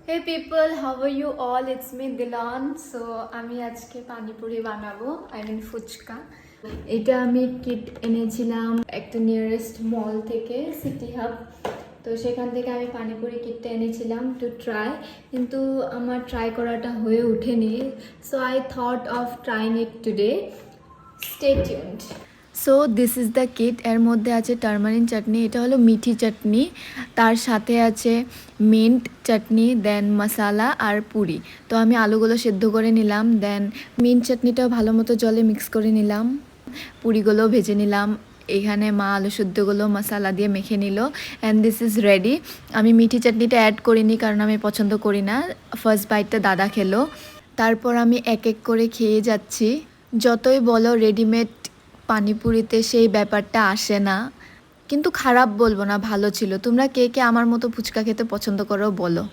Hey people, how are you all? It's me Dilan. So আমি আজকে পানিপুরি বানাবো, I mean fuchka. এটা আমি কিট এনেছিলাম একটা নিয়ারেস্ট মল থেকে, সিটি হাব। তো সেখান থেকে আমি পানিপুরি কিটটা এনেছিলাম টু ট্রাই, কিন্তু আমার ট্রাই করাটা হয়ে ওঠেনি। So I thought of trying it today. Stay tuned. So this is the kit. এর মধ্যে আছে টারমারিন চাটনি, এটা হলো মিঠি চাটনি, তার সাথে আছে মিন্ট চাটনি, দেন মশালা আর পুরি। তো আমি আলুগুলো সেদ্ধ করে নিলাম, দেন মিন্ট চাটনিটাও ভালো মতো জলে মিক্স করে নিলাম, পুরিগুলো ভেজে নিলাম। এখানে মা আলু সেদ্ধগুলো মশালা দিয়ে মেখে নিল, অ্যান্ড দিস ইজ রেডি। আমি মিঠি চাটনিটা অ্যাড করিনি কারণ আমি পছন্দ করি না। ফার্স্ট বাইটটা দাদা খেলো, তারপর আমি এক এক করে খেয়ে যাচ্ছি। যতই বলো রেডিমেড পানিপুরিতে সেই ব্যাপারটা আসে না, কিন্তু খারাপ বলবো না, ভালো ছিল। তোমরা কে কে আমার মতো ফুচকা খেতে পছন্দ করো বলো।